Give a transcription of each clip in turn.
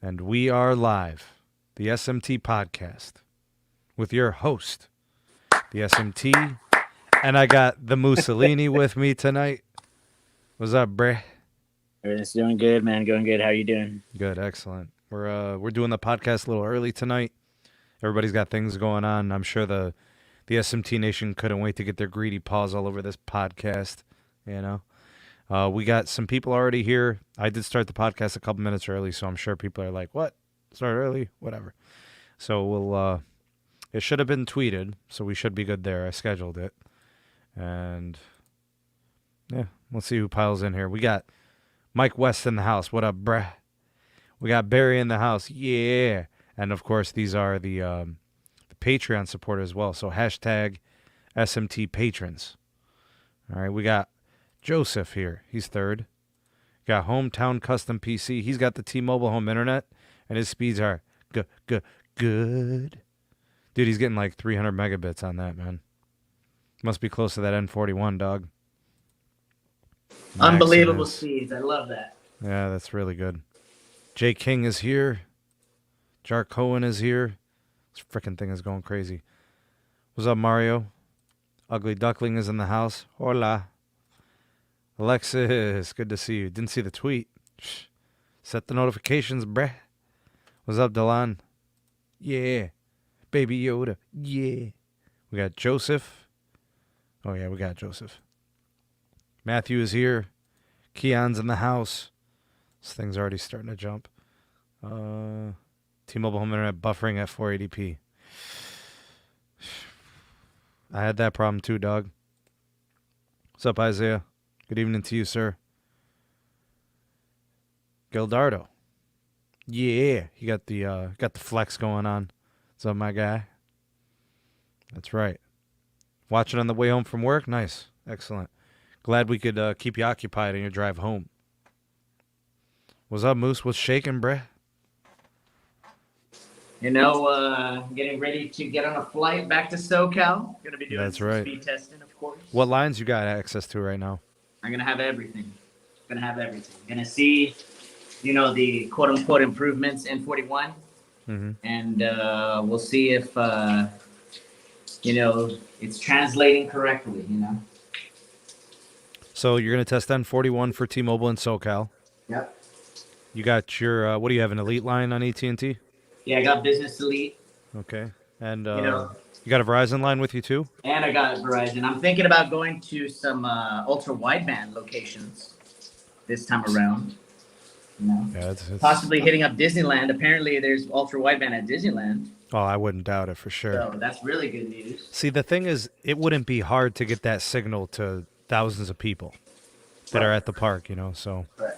And we are live, the SMT Podcast, with your host, the SMT, and I got the Mussolini with me tonight. What's up, Bre? Everything's doing good, man. Going good. How are you doing? Good, excellent. We're doing the podcast a little early tonight. Everybody's got things going on. I'm sure the SMT Nation couldn't wait to get their greedy paws all over this podcast, you know. We got some people already here. I did start the podcast a couple minutes early, so I'm sure people are like, what? Start early? Whatever. So it should have been tweeted, so we should be good there. I scheduled it. And, yeah, let's see who piles in here. We got Mike West in the house. What up, bruh? We got Barry in the house. Yeah. And, of course, these are the Patreon supporters as well. So, hashtag SMT patrons. All right, we got Joeseph here. He's third. Got Hometown Custom PC. He's got the T-Mobile home internet, and his speeds are good. Dude, he's getting like 300 megabits on that, man. Must be close to that N41, dog. Unbelievable speeds. I love that. Yeah, that's really good. Jay King is here. Jar Cohen is here. This freaking thing is going crazy. What's up, Mario? Ugly Duckling is in the house. Hola. Alexis, good to see you. Didn't see the tweet. Shh. Set the notifications, bruh. What's up, Delan? Yeah. Baby Yoda. Yeah. We got Joeseph. Oh, yeah, we got Joeseph. Matthew is here. Keon's in the house. This thing's already starting to jump. T-Mobile home internet buffering at 480p. I had that problem too, dog. What's up, Isaiah? Good evening to you, sir. Gildardo. Yeah, you got the flex going on. What's up, my guy? That's right. Watching on the way home from work? Nice. Excellent. Glad we could keep you occupied on your drive home. What's up, Moose? What's shaking, bruh? You know, getting ready to get on a flight back to SoCal. Going to be doing speed testing, of course. What lines you got access to right now? I'm going to have everything. Going to see, you know, the quote-unquote improvements in 41. Mm-hmm. And we'll see if, you know, it's translating correctly, you know. So you're going to test N41 for T-Mobile in SoCal. Yep. You got your, what do you have, an Elite line on AT&T? Yeah, I got Business Elite. Okay. And you got a Verizon line with you too? And I got Verizon. I'm thinking about going to some ultra-wideband locations this time around. You know? Yeah, it's possibly hitting up Disneyland. Apparently, there's ultra-wideband at Disneyland. Oh, I wouldn't doubt it for sure. So that's really good news. See, the thing is, it wouldn't be hard to get that signal to thousands of people that are at the park, you know, so. Right.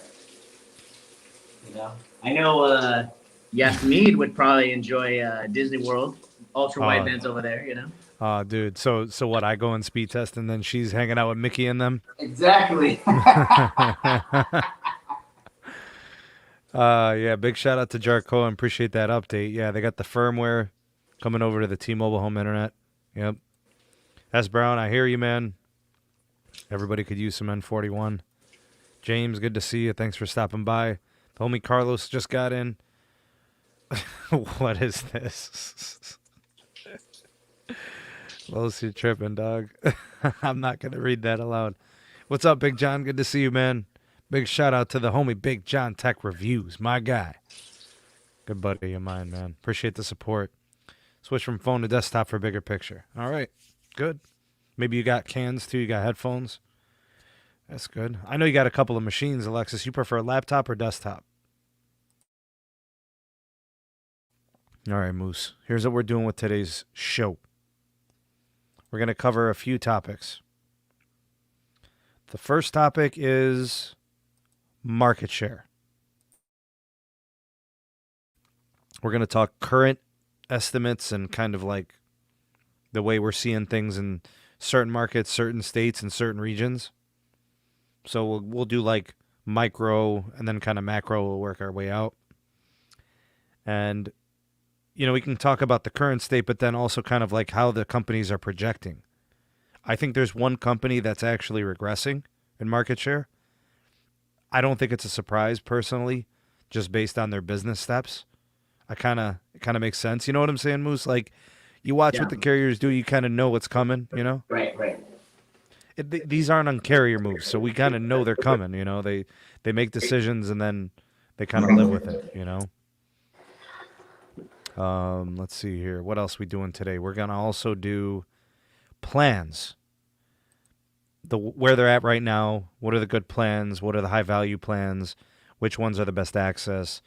You know, I know Yasmin would probably enjoy Disney World, ultra-widebands over there, you know. Dude, so what, I go and speed test and then she's hanging out with Mickey and them? Exactly. Yeah, big shout out to Jarko and appreciate that update. Yeah, they got the firmware coming over to the T-Mobile home internet. Yep. S. Brown, I hear you, man. Everybody could use some N41. James, good to see you. Thanks for stopping by. The homie Carlos just got in. What is this? Los, you're tripping, dog. I'm not going to read that aloud. What's up, Big John? Good to see you, man. Big shout out to the homie Big John Tech Reviews, my guy. Good buddy of mine, man. Appreciate the support. Switch from phone to desktop for a bigger picture. All right, good. Maybe you got cans too. You got headphones. That's good. I know you got a couple of machines, Alexis. You prefer laptop or desktop? All right, Moose. Here's what we're doing with today's show. We're going to cover a few topics. The first topic is market share. We're going to talk current estimates and kind of like the way we're seeing things in certain markets, certain states, and certain regions. So we'll do like micro and then kind of macro. We'll work our way out. And, you know, we can talk about the current state, but then also kind of like how the companies are projecting. I think there's one company that's actually regressing in market share. I don't think it's a surprise, personally, just based on their business steps. It kind of makes sense. You know what I'm saying, Moose? Like, you watch what the carriers do, you kind of know what's coming, you know? Right. These aren't on carrier moves, so we kind of know they're coming, you know? They make decisions and then they kind of live with it, you know? Let's see here. What else we doing today? We're going to also do plans. Where they're at right now, what are the good plans, what are the high-value plans, which ones are the best access,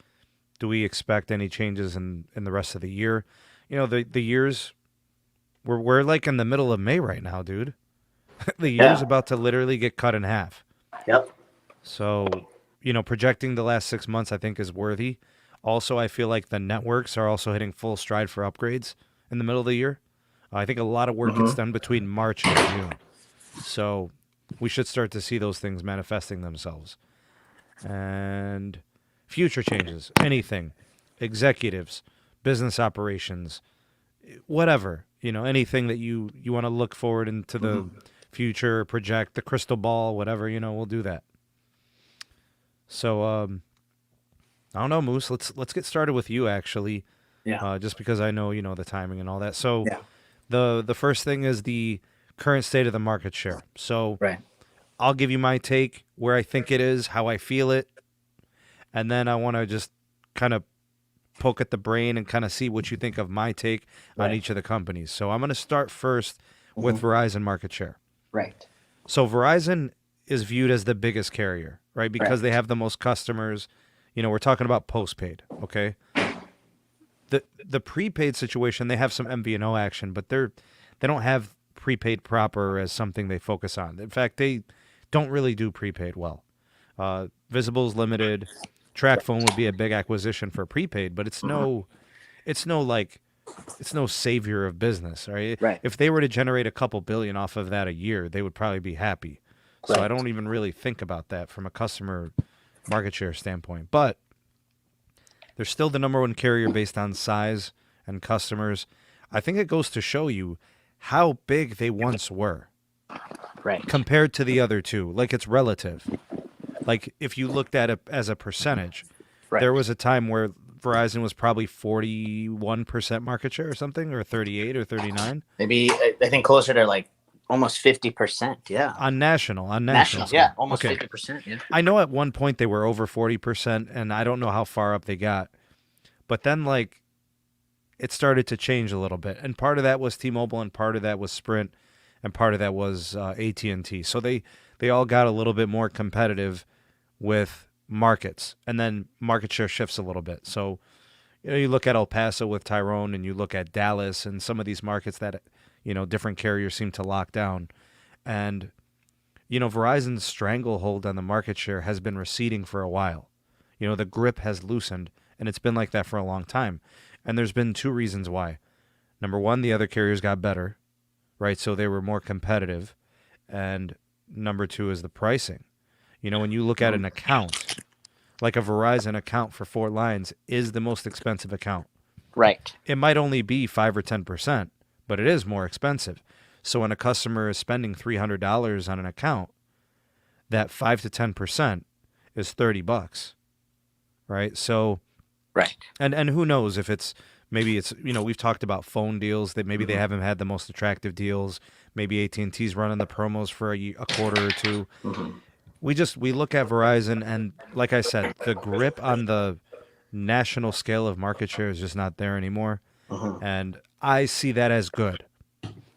do we expect any changes in the rest of the year? You know, the years, we're like in the middle of May right now, dude. The year's about to literally get cut in half. Yep. So, you know, projecting the last 6 months I think is worthy. Also, I feel like the networks are also hitting full stride for upgrades in the middle of the year. I think a lot of work gets done between March and June. So we should start to see those things manifesting themselves. And future changes, anything, executives, business operations, whatever, you know, anything that you want to look forward into the future, project, the crystal ball, whatever, you know, we'll do that. So, I don't know, Moose, let's get started with you, actually. Yeah. Just because I know, you know, the timing and all that. So the first thing is the current state of the market share. So I'll give you my take, where I think it is, how I feel it, and then I want to just kind of poke at the brain and kind of see what you think of my take on each of the companies. So I'm going to start first with Verizon market share. Right. So Verizon is viewed as the biggest carrier, right? Because they have the most customers. You know, we're talking about postpaid, okay? The prepaid situation, they have some MVNO action, but they don't have prepaid proper as something they focus on. In fact, they don't really do prepaid well. Visible's limited. TracFone would be a big acquisition for prepaid, but it's no savior of business, right? If they were to generate a couple billion off of that a year, they would probably be happy. So I don't even really think about that from a customer market share standpoint. But they're still the number one carrier based on size and customers. I think it goes to show you how big they once were. Compared to the other two. Like, it's relative. Like, if you looked at it as a percentage, there was a time where Verizon was probably 41% market share or something, or 38 or 39. Maybe, I think closer to like almost 50%. Yeah. On national. Yeah. Almost 50%. Yeah. I know at one point they were over 40%, and I don't know how far up they got. But then, like, it started to change a little bit. And part of that was T-Mobile, and part of that was Sprint, and part of that was AT&T. So they all got a little bit more competitive with markets, and then market share shifts a little bit. So, you know, you look at El Paso with Tyrone, and you look at Dallas and some of these markets that, you know, different carriers seem to lock down. And, you know, Verizon's stranglehold on the market share has been receding for a while. You know, the grip has loosened, and it's been like that for a long time. And there's been two reasons why. Number one, the other carriers got better, right? So they were more competitive. And number two is the pricing. You know, when you look at an account, like a Verizon account for 4 lines is the most expensive account. Right. It might only be 5 or 10%, but it is more expensive. So when a customer is spending $300 on an account, that 5 to 10% is $30, right? So, and who knows if it's, maybe it's, you know, we've talked about phone deals that maybe they haven't had the most attractive deals. Maybe AT&T's running the promos for a quarter or two. We look at Verizon, and like I said, the grip on the national scale of market share is just not there anymore. And I see that as good.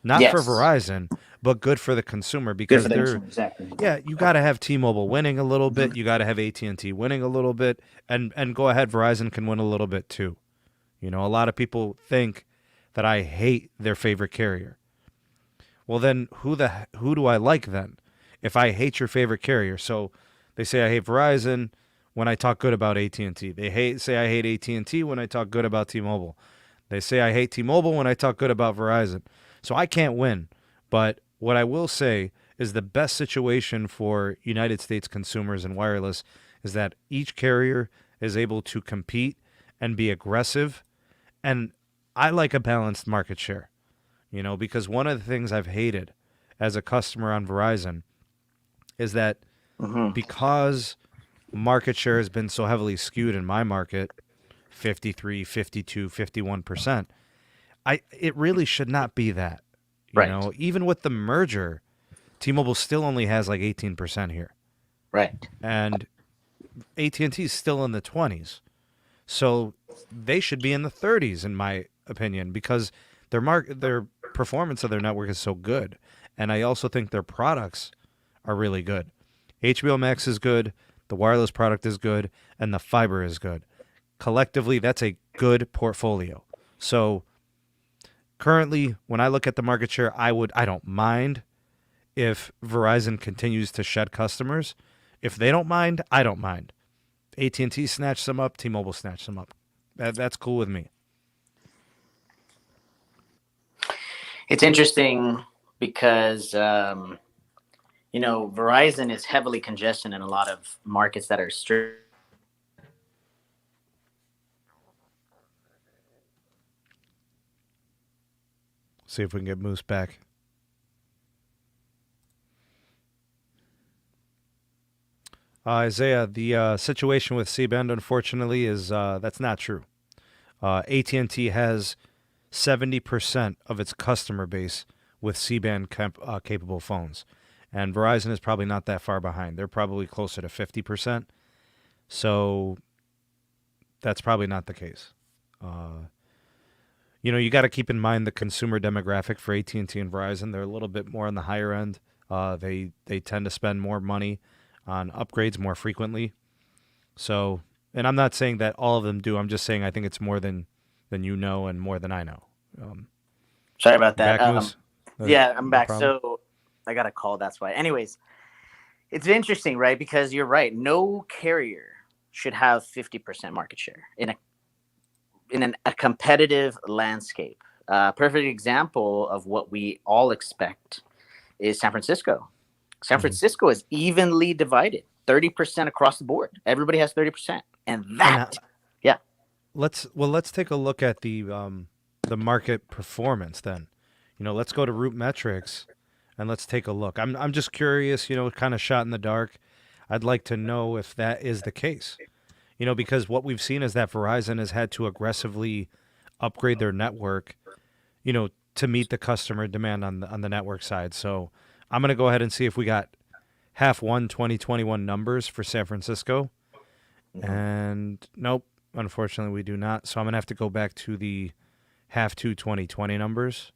Not for Verizon, but good for the consumer, because you got to have T-Mobile winning a little bit. You got to have AT&T winning a little bit, and go ahead, Verizon can win a little bit too. You know, a lot of people think that I hate their favorite carrier. Well, then who do I like then? If I hate your favorite carrier, so they say I hate Verizon when I talk good about AT&T. They say I hate AT&T when I talk good about T-Mobile. They say I hate T-Mobile when I talk good about Verizon. So I can't win. But what I will say is the best situation for United States consumers in wireless is that each carrier is able to compete and be aggressive. And I like a balanced market share, you know, because one of the things I've hated as a customer on Verizon is that because market share has been so heavily skewed in my market, 53, 52, 51%. It really should not be that. You know, even with the merger, T-Mobile still only has like 18% here. Right. And AT&T is still in the 20s. So they should be in the 30s, in my opinion, because their performance of their network is so good. And I also think their products are really good. HBO Max is good, the wireless product is good, and the fiber is good. Collectively, that's a good portfolio. So currently, when I look at the market share, I don't mind if Verizon continues to shed customers. If they don't mind, I don't mind. AT&T snatched some up, T-Mobile snatched some up. That's cool with me. It's interesting because, Verizon is heavily congested in a lot of markets that are strict. See if we can get Moose back. Isaiah, the situation with C-band, unfortunately, is that's not true. AT&T has 70% of its customer base with C-band capable phones, and Verizon is probably not that far behind. They're probably closer to 50%. So that's probably not the case. You got to keep in mind the consumer demographic for AT&T and Verizon. They're a little bit more on the higher end. They tend to spend more money on upgrades more frequently. So, and I'm not saying that all of them do. I'm just saying I think it's more than you know and more than I know. Sorry about that. Back, I'm back. So I got a call. That's why. Anyways, it's interesting, right? Because you're right. No carrier should have 50% market share in a competitive landscape. Perfect example of what we all expect is San Francisco. San Francisco is evenly divided, 30% across the board. Everybody has 30%, and yeah. Let's take a look at the market performance then. Let's go to Root Metrics, and let's take a look. I'm just curious. Kind of shot in the dark. I'd like to know if that is the case. Because what we've seen is that Verizon has had to aggressively upgrade their network, to meet the customer demand on the network side. So I'm going to go ahead and see if we got half 2021 numbers for San Francisco. And nope, unfortunately we do not. So I'm going to have to go back to the half 2020 numbers.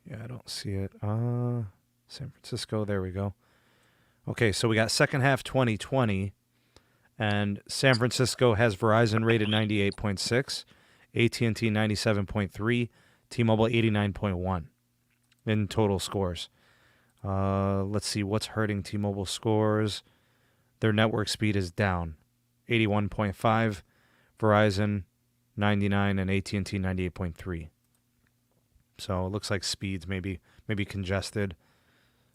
Yeah, I don't see it. San Francisco, there we go. Okay, so we got second half 2020. And San Francisco has Verizon rated 98.6, AT&T 97.3, T-Mobile 89.1 in total scores. Let's see what's hurting T-Mobile scores. Their network speed is down, 81.5, Verizon 99, and AT&T 98.3. So it looks like speeds maybe congested.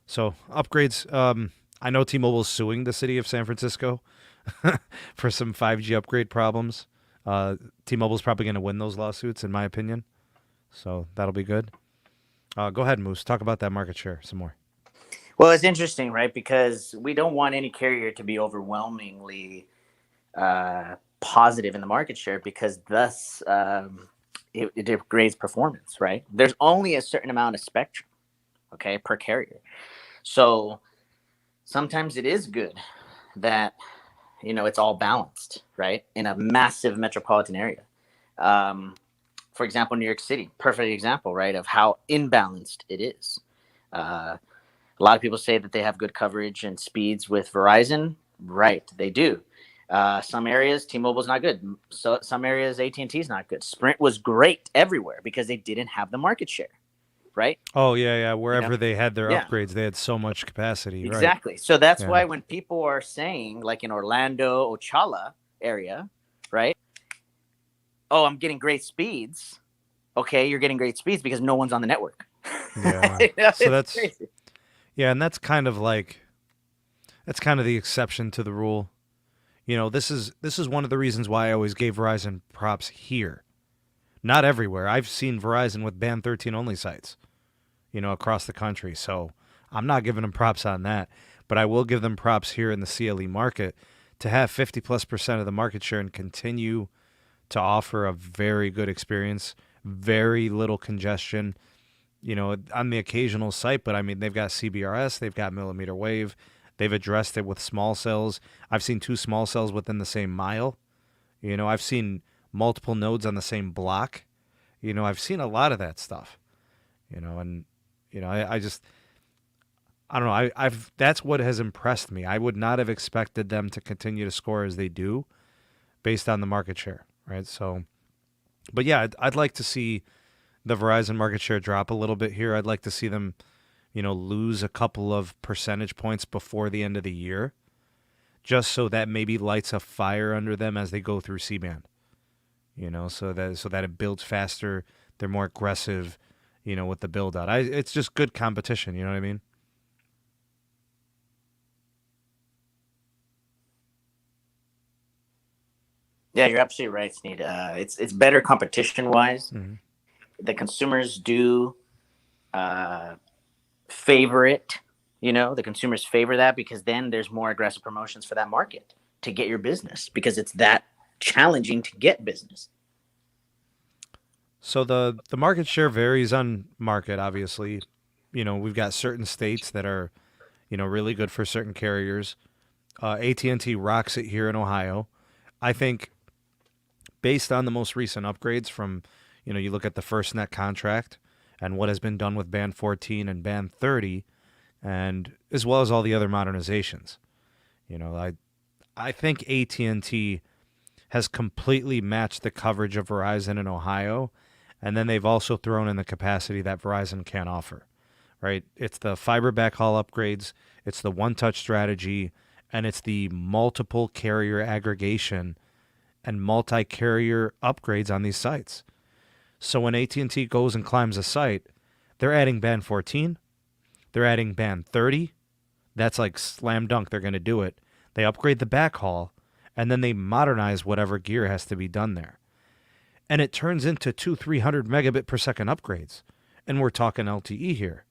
So upgrades. I know T-Mobile is suing the city of San Francisco for some 5G upgrade problems. T-Mobile's probably going to win those lawsuits, in my opinion. So that'll be good. Go ahead, Moose. Talk about that market share some more. Well, it's interesting, right? Because we don't want any carrier to be overwhelmingly positive in the market share, because thus it degrades performance, right? There's only a certain amount of spectrum, okay, per carrier. So sometimes it is good that it's all balanced, right? In a massive metropolitan area. For example, New York City, perfect example, right? Of how imbalanced it is. A lot of people say that they have good coverage and speeds with Verizon. Right, they do. Some areas, T-Mobile's not good. So some areas, AT&T is not good. Sprint was great everywhere because they didn't have the market share, right? Oh, yeah. Wherever they had their upgrades, they had so much capacity. Exactly. Right? So that's why when people are saying, like in Orlando, Ocala area, right? Oh, I'm getting great speeds. Okay, you're getting great speeds because no one's on the network. Yeah. So that's crazy. Yeah, and that's kind of the exception to the rule. This is one of the reasons why I always gave Verizon props here. Not everywhere. I've seen Verizon with band 13 only sites, across the country. So I'm not giving them props on that, but I will give them props here in the CLE market to have 50+% of the market share and continue to offer a very good experience, very little congestion, on the occasional site. But I mean, they've got CBRS, they've got millimeter wave, they've addressed it with small cells. I've seen 2 small cells within the same mile. I've seen multiple nodes on the same block. I've seen a lot of that stuff. And I just, I don't know. That's what has impressed me. I would not have expected them to continue to score as they do, based on the market share, right? So, but yeah, I'd like to see the Verizon market share drop a little bit here. I'd like to see them, lose a couple of percentage points before the end of the year, just so that maybe lights a fire under them as they go through C-band. So that it builds faster. They're more aggressive, with the build out. It's just good competition. You know what I mean? Yeah, you're absolutely right, Sneed. It's better competition wise. Mm-hmm. The consumers do favor it. The consumers favor that because then there's more aggressive promotions for that market to get your business, because it's that challenging to get business. So the market share varies on market, obviously. We've got certain states that are, really good for certain carriers. AT&T rocks it here in Ohio. I think based on the most recent upgrades from, you look at the FirstNet contract and what has been done with Band 14 and Band 30, and as well as all the other modernizations. I think AT&T has completely matched the coverage of Verizon in Ohio, and then they've also thrown in the capacity that Verizon can't offer, right? It's the fiber backhaul upgrades, it's the one-touch strategy, and it's the multiple carrier aggregation and multi-carrier upgrades on these sites. So when AT&T goes and climbs a site, they're adding Band 14, they're adding Band 30. That's like slam dunk, they're going to do it. They upgrade the backhaul, and then they modernize whatever gear has to be done there. And it turns into 300 megabit per second upgrades. And we're talking LTE here.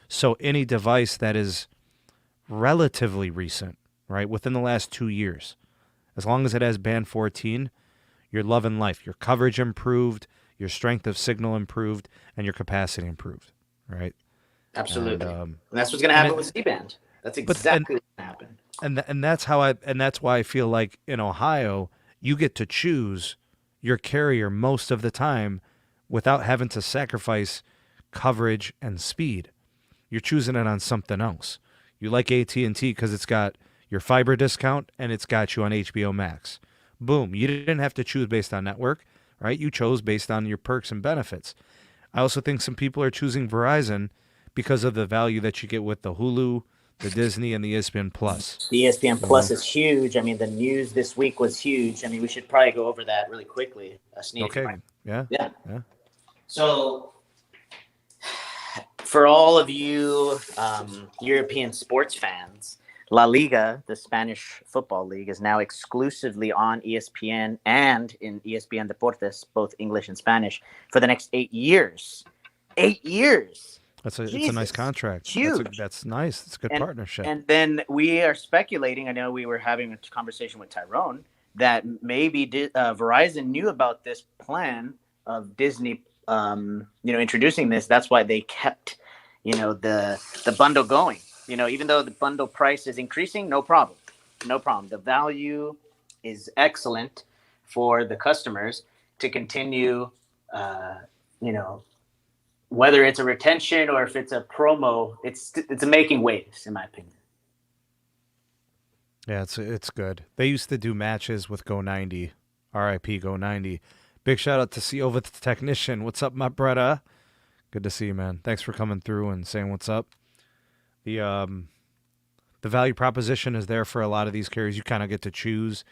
So any device that is relatively recent, right, within the last 2 years, as long as it has Band 14, you're loving life. Your coverage improved, your strength of signal improved, and your capacity improved, right? Absolutely. And that's what's going to happen with C-band. That's exactly what's going to happen. And that's why I feel like in Ohio, you get to choose your carrier most of the time without having to sacrifice coverage and speed. You're choosing it on something else. You like AT&T because it's got your fiber discount and it's got you on HBO Max. Boom. You didn't have to choose based on network, right? You chose based on your perks and benefits. I also think some people are choosing Verizon because of the value that you get with the Hulu, the Disney, and the ESPN Plus. The ESPN Plus is huge. I mean, the news this week was huge. I mean, we should probably go over that really quickly. Okay. Yeah. So, for all of you European sports fans, La Liga, the Spanish football league, is now exclusively on ESPN and in ESPN Deportes, both English and Spanish, for the next 8 years. 8 years. It's a nice contract. Huge. That's nice. It's a good partnership. And then we are speculating. I know we were having a conversation with Tyrone that maybe Verizon knew about this plan of Disney, introducing this. That's why they kept, the bundle going. Even though the bundle price is increasing, no problem. The value is excellent for the customers to continue, whether it's a retention or if it's a promo, it's making waves, in my opinion. Yeah, it's good. They used to do matches with Go 90, RIP Go 90. Big shout out to Siova the technician. What's up, my brother? Good to see you, man. Thanks for coming through and saying what's up. The value proposition is there for a lot of these carriers. You kind of get to choose.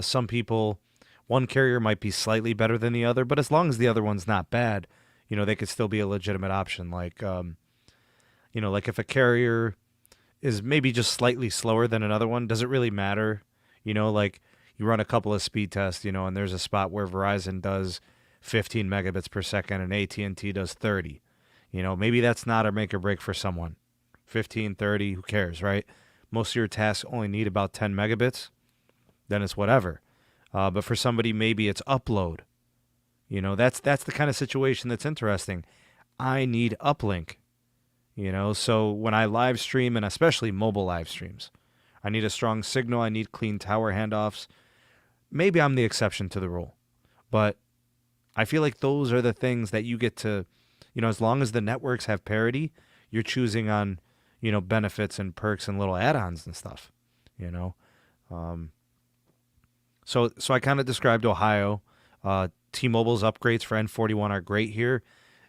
Some people, one carrier might be slightly better than the other, but as long as the other one's not bad, they could still be a legitimate option. Like, like if a carrier is maybe just slightly slower than another one, does it really matter? Like you run a couple of speed tests, and there's a spot where Verizon does 15 megabits per second and AT&T does 30. Maybe that's not a make or break for someone. 15, 30, who cares, right? Most of your tasks only need about 10 megabits. then it's whatever. But for somebody, maybe it's upload. You know, that's the kind of situation that's interesting. I need uplink. You know, so when I live stream, and especially mobile live streams, I need a strong signal. I need clean tower handoffs. Maybe I'm the exception to the rule, but I feel like those are the things that you get to, you know, as long as the networks have parity, you're choosing on, you know, benefits and perks and little add-ons and stuff, you know. So I kind of described Ohio. T-Mobile's upgrades for N41 are great here.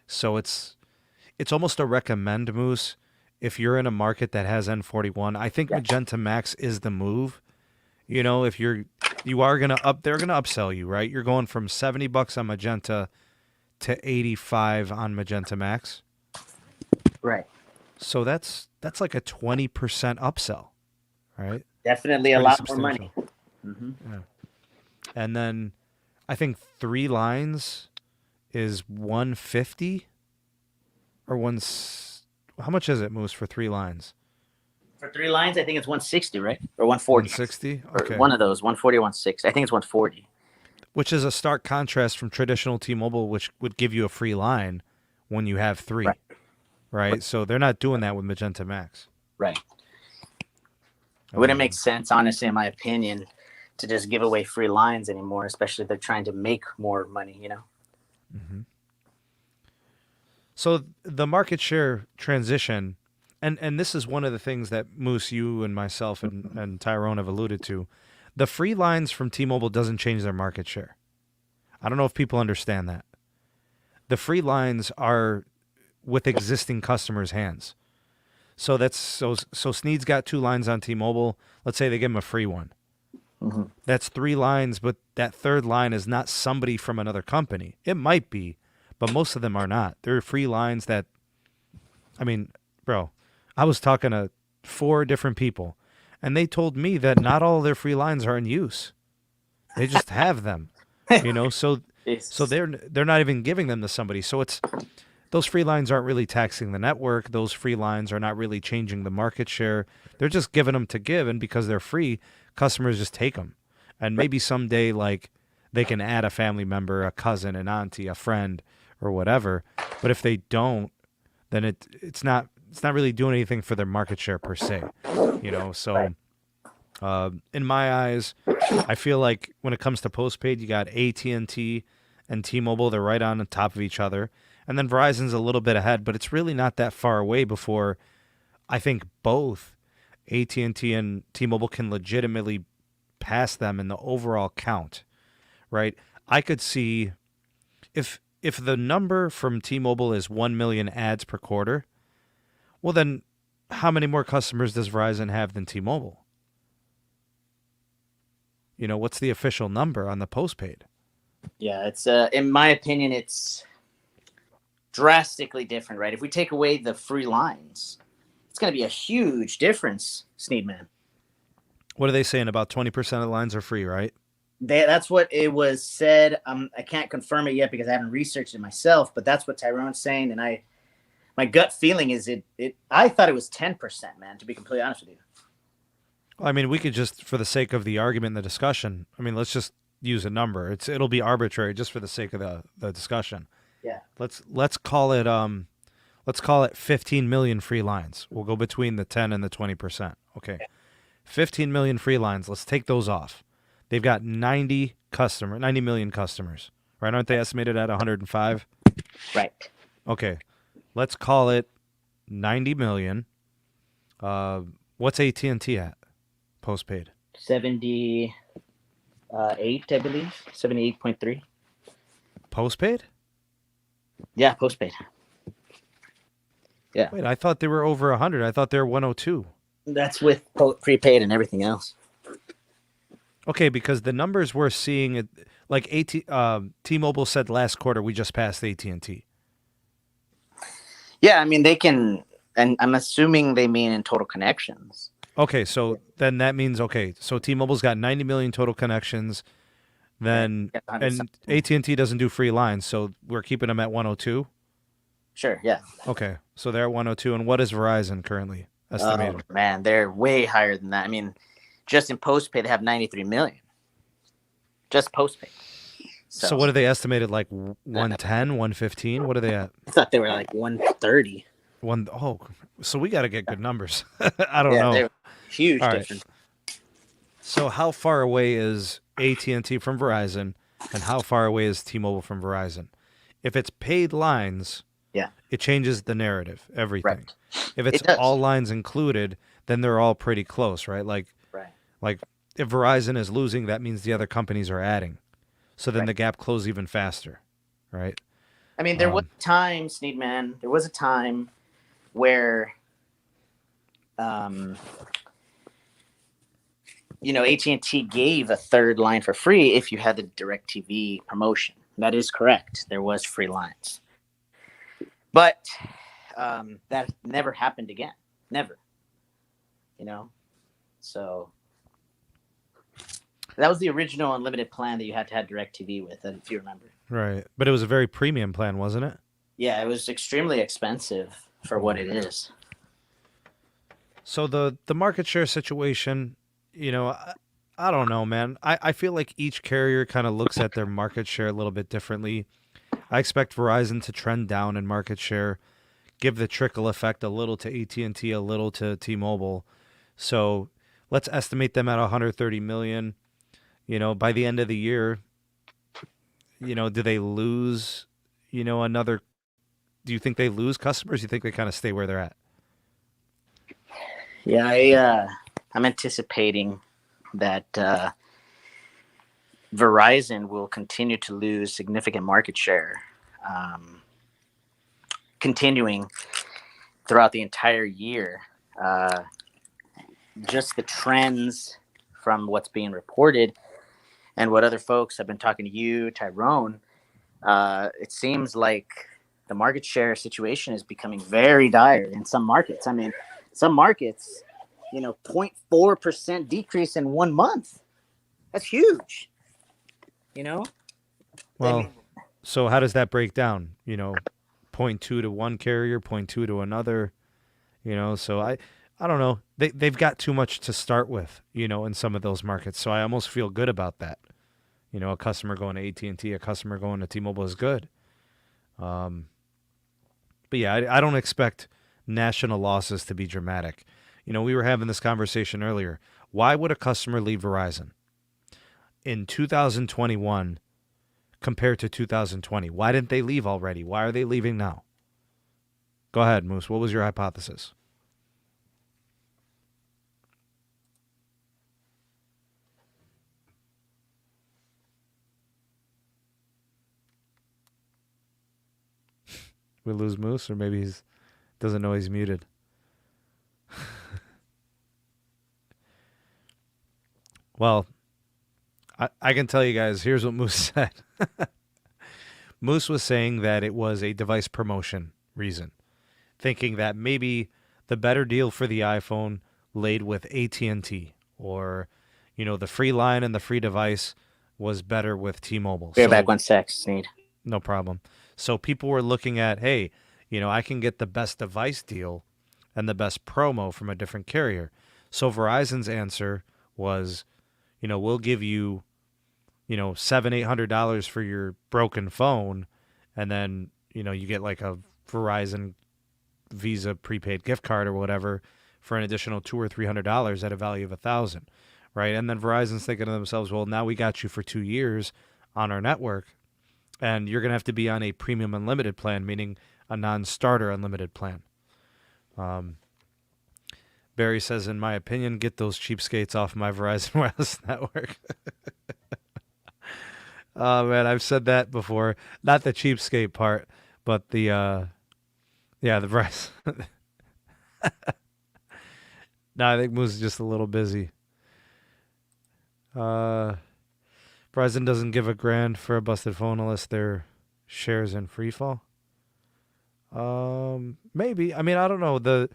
So it's almost a recommend, Moose, if you're in a market that has N41. I think Magenta Max is the move. You know, if you are going to they're going to upsell you, right? You're going from $70 on Magenta to $85 on Magenta Max. Right. So that's like a 20% upsell, right? Definitely a lot more money. Mm-hmm. Yeah. And then I think 3 lines is 150 or how much is it, Moose, for 3 lines? For 3 lines, I think it's 160, right? Or 140. 160? Okay. Or one of those, 140 or 160. I think it's 140. Which is a stark contrast from traditional T-Mobile, which would give you a free line when you have 3. Right? So they're not doing that with Magenta Max. Right. It wouldn't make sense, honestly, in my opinion, to just give away free lines anymore, especially if they're trying to make more money, you know? Mm-hmm. So the market share transition, and this is one of the things that Moose, you and myself and Tyrone have alluded to. The free lines from T-Mobile doesn't change their market share. I don't know if people understand that. The free lines are with existing customers' hands. So Sneed's got 2 lines on T-Mobile. Let's say they give him a free one. Mm-hmm. That's 3 lines, but that third line is not somebody from another company. It might be, but most of them are not. They're free lines that, I mean, bro, I was talking to 4 different people, and they told me that not all of their free lines are in use. They just have them, you know. So they're not even giving them to somebody. So those free lines aren't really taxing the network. Those free lines are not really changing the market share. They're just giving them to give, and because they're free, customers just take them. And maybe someday, like, they can add a family member, a cousin, an auntie, a friend, or whatever. But if they don't, then it's not really doing anything for their market share per se, you know. So in my eyes, I feel like when it comes to postpaid, you got AT&T and T-Mobile. They're right on the top of each other. And then Verizon's a little bit ahead, but it's really not that far away before I think both AT&T and T-Mobile can legitimately pass them in the overall count, right? I could see if the number from T-Mobile is 1 million ads per quarter, well then how many more customers does Verizon have than T-Mobile? You know, what's the official number on the postpaid? Yeah, it's in my opinion, it's drastically different, right? If we take away the free lines, it's going to be a huge difference, Sneedman. What are they saying? About 20% of the lines are free, right? That's what it was said. I can't confirm it yet because I haven't researched it myself, but that's what Tyrone's saying. And my gut feeling is I thought it was 10%, man, to be completely honest with you. I mean, we could just, for the sake of the argument and the discussion, I mean, let's just use a number. It'll be arbitrary just for the sake of the discussion. Yeah. Let's call it 15 million free lines. We'll go between the 10 and the 20%. Okay. 15 million free lines. Let's take those off. They've got 90 million customers, right? Aren't they estimated at 105? Right. Okay. Let's call it 90 million. What's AT&T at? Postpaid. 78, I believe. 78.3. Postpaid? Yeah, postpaid. Yeah. Wait, I thought they were over 100. I thought they were 102. That's with prepaid and everything else. Okay, because the numbers we're seeing, like T-Mobile said last quarter, we just passed AT&T. Yeah, I mean, they can, and I'm assuming they mean in total connections. Okay, so then that means, so T-Mobile's got 90 million total connections, then, and AT&T doesn't do free lines, so we're keeping them at 102? Sure, yeah. Okay, so they're at 102, and what is Verizon currently estimated? Oh, man, they're way higher than that. I mean, just in postpaid, they have 93 million. just postpaid. So what are they estimated, like 110, 115? What are they at? I thought they were like 130. So we got to get good numbers. I don't know. They're huge All right. difference. So how far away is AT&T from Verizon, and how far away is T-Mobile from Verizon? If it's paid lines, it changes the narrative, everything. Right. If it's all lines included, then they're all pretty close, right? Like if Verizon is losing, that means the other companies are adding. So then the gap closes even faster, right? I mean, there was a time, Sneedman, there was a time where, AT&T gave a third line for free if you had the DirecTV promotion. That is correct. There was free lines. But that never happened again. Never. So that was the original unlimited plan that you had to have DirecTV with, if you remember. Right. But it was a very premium plan, wasn't it? Yeah, it was extremely expensive for what it is. So the market share situation, I don't know, man. I feel like each carrier kind of looks at their market share a little bit differently. I expect Verizon to trend down in market share, give the trickle effect a little to AT&T, a little to T-Mobile. So let's estimate them at 130 million. By the end of the year, do they lose, another? Do you think they lose customers? Do you think they kind of stay where they're at? Yeah, I'm anticipating that Verizon will continue to lose significant market share, continuing throughout the entire year. Just the trends from what's being reported and what other folks have been talking to you, Tyrone, it seems like the market share situation is becoming very dire in some markets. I mean, some markets, 0.4% decrease in 1 month. That's huge. Well, so how does that break down? 0.2 to one carrier, 0.2 to another, so I don't know. They've got too much to start with, in some of those markets. So I almost feel good about that. A customer going to AT&T, a customer going to T-Mobile is good. But yeah, I don't expect national losses to be dramatic. We were having this conversation earlier. Why would a customer leave Verizon in 2021 compared to 2020? Why didn't they leave already? Why are they leaving now? Go ahead, Moose. What was your hypothesis? We lose Moose, or maybe he doesn't know he's muted. Well, I can tell you guys, here's what Moose said. Moose was saying that it was a device promotion reason, thinking that maybe the better deal for the iPhone laid with AT&T, or, the free line and the free device was better with T-Mobile. Be back 1 sec, Sneed. No problem. So people were looking at, hey, I can get the best device deal and the best promo from a different carrier. So Verizon's answer was, we'll give you, $700-800 for your broken phone, and then, you get like a Verizon Visa prepaid gift card or whatever for an additional $200 or $300 at a value of $1,000, right? And then Verizon's thinking to themselves, well, now we got you for 2 years on our network, and you're going to have to be on a premium unlimited plan, meaning a non-starter unlimited plan. Barry says, in my opinion, get those cheapskates off my Verizon wireless network. Oh, man, I've said that before. Not the cheapskate part, but the Verizon. No, I think Moose is just a little busy. Verizon doesn't give $1,000 for a busted phone unless their shares in free fall. Maybe. I mean, I don't know. The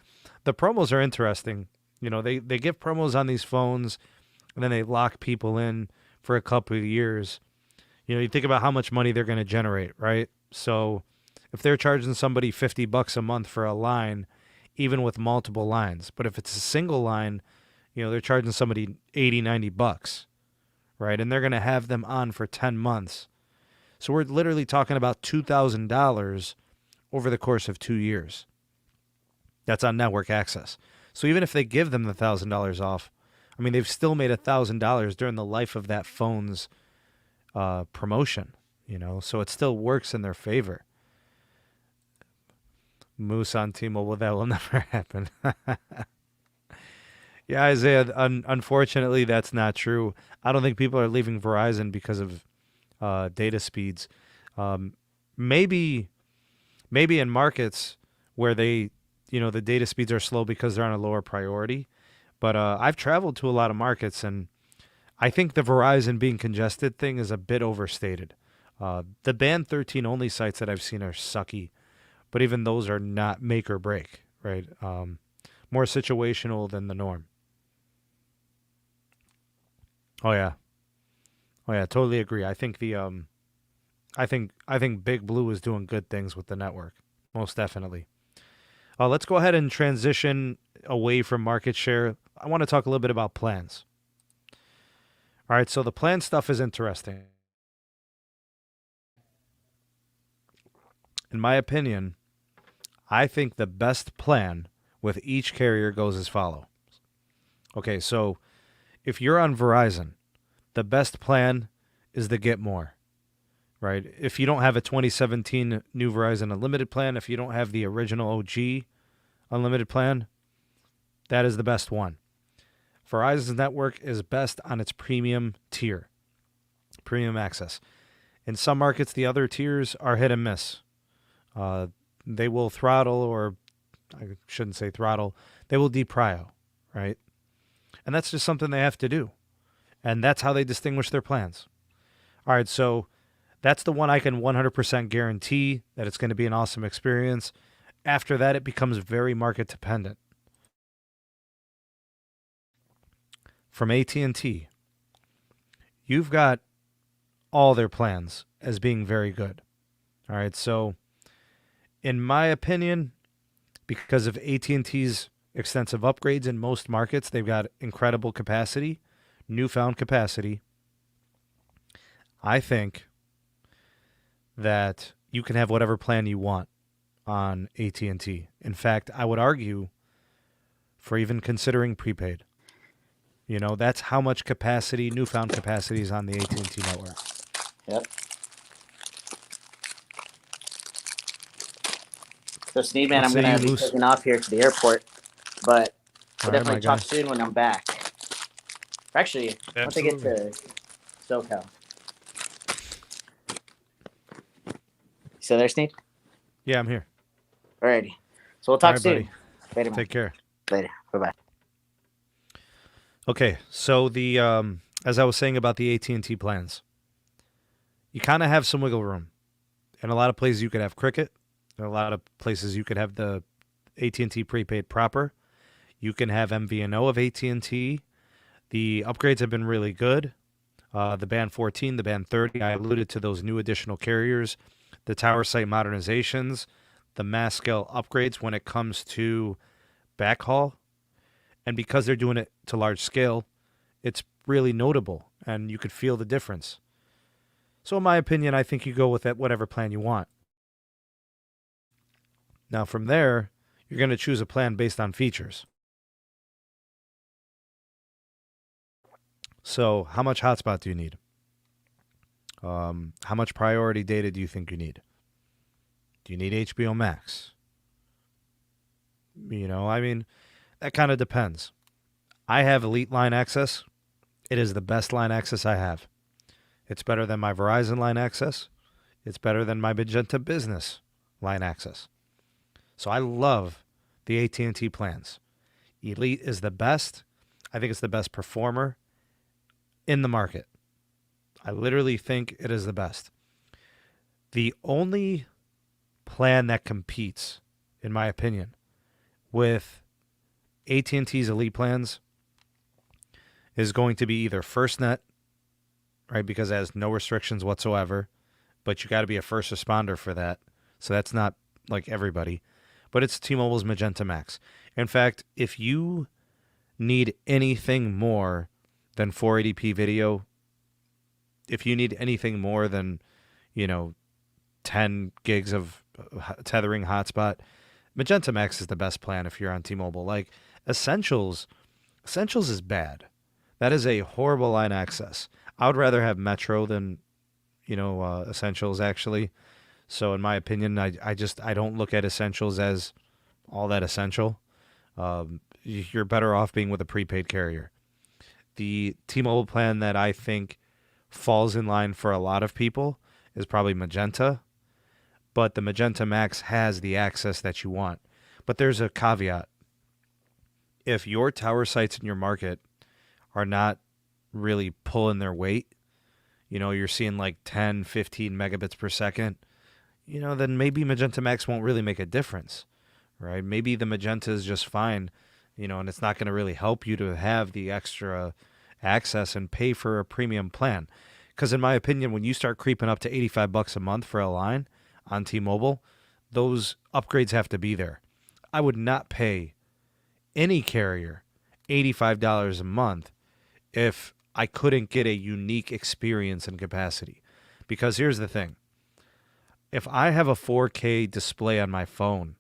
promos are interesting. They give promos on these phones, and then they lock people in for a couple of years. You think about how much money they're going to generate, right? So if they're charging somebody $50 a month for a line, even with multiple lines, but if it's a single line, they're charging somebody $80-90, right? And they're going to have them on for 10 months. So we're literally talking about $2,000 over the course of 2 years. That's on network access. So even if they give them the $1,000 off, I mean, they've still made $1,000 during the life of that phone's promotion, you know, so it still works in their favor. Moose on T-Mobile, that will never happen. Yeah, Isaiah, unfortunately, that's not true. I don't think people are leaving Verizon because of data speeds. Maybe in markets where they, you know, the data speeds are slow because they're on a lower priority. But I've traveled to a lot of markets, and I think the Verizon being congested thing is a bit overstated. The band 13 only sites that I've seen are sucky, but even those are not make or break, right? More situational than the norm. Oh yeah, totally agree. I think I think Big Blue is doing good things with the network, most definitely. Let's go ahead and transition away from market share. I want to talk a little bit about plans. All right, so the plan stuff is interesting. In my opinion, I think the best plan with each carrier goes as follows. Okay, so if you're on Verizon, the best plan is the Get More, right? If you don't have a 2017 new Verizon Unlimited plan, if you don't have the original OG Unlimited plan, that is the best one. Verizon's network is best on its premium tier, premium access. In some markets, the other tiers are hit and miss. They will throttle, or I shouldn't say throttle, they will deprio, right? And that's just something they have to do. And that's how they distinguish their plans. All right, so that's the one I can 100% guarantee that it's going to be an awesome experience. After that, it becomes very market dependent. From AT&T, you've got all their plans as being very good. All right, so in my opinion, because of AT&T's extensive upgrades in most markets, they've got incredible capacity, newfound capacity. I think that you can have whatever plan you want on AT&T. In fact, I would argue for even considering prepaid. You know, that's how much capacity, newfound capacity is on the AT&T network. Yep. So, Sneedman, I'm going to be taking off here to the airport, but we'll definitely talk soon when I'm back. Actually, once I get to SoCal. Still there, Sneed? Yeah, I'm here. Alrighty. So we'll talk soon. Buddy. Later, man. Take care. Later. Bye-bye. Okay, so the as I was saying about the AT&T plans, you kind of have some wiggle room. In a lot of places, you could have Cricket. In a lot of places, you could have the AT&T prepaid proper. You can have MVNO of AT&T. The upgrades have been really good. The Band 14, the Band 30, I alluded to those new additional carriers, the tower site modernizations, the mass scale upgrades when it comes to backhaul. And because they're doing it to large scale, it's really notable, and you could feel the difference. So in my opinion, I think you go with that whatever plan you want. Now from there, you're going to choose a plan based on features. So how much hotspot do you need? How much priority data do you think you need? Do you need HBO Max? You know, I mean, that kind of depends. I have Elite line access. It is the best line access I have. It's better than my Verizon line access. It's better than my Magenta Business line access. So I love the AT&T plans. Elite is the best. I think it's the best performer in the market. I literally think it is the best. The only plan that competes, in my opinion, with AT&T's Elite plans is going to be either FirstNet, right, because it has no restrictions whatsoever, but you got to be a first responder for that. So that's not like everybody. But it's T-Mobile's Magenta Max. In fact, if you need anything more than 480p video if you need anything more than, 10 gigs of tethering hotspot, Magenta Max is the best plan if you're on T-Mobile. Like Essentials is bad. That is a horrible line access. I would rather have Metro than, Essentials actually. So in my opinion, I don't look at Essentials as all that essential. You're better off being with a prepaid carrier. The T-Mobile plan that I think falls in line for a lot of people is probably Magenta, but the Magenta Max has the access that you want. But there's a caveat. If your tower sites in your market are not really pulling their weight, you're seeing like 10, 15 megabits per second, then maybe Magenta Max won't really make a difference, right? Maybe the Magenta is just fine, and it's not going to really help you to have the extra access and pay for a premium plan. Because in my opinion, when you start creeping up to $85 a month for a line on T-Mobile, those upgrades have to be there. I would not pay any carrier $85 a month if I couldn't get a unique experience and capacity. Because here's the thing. If I have a 4K display on my phone,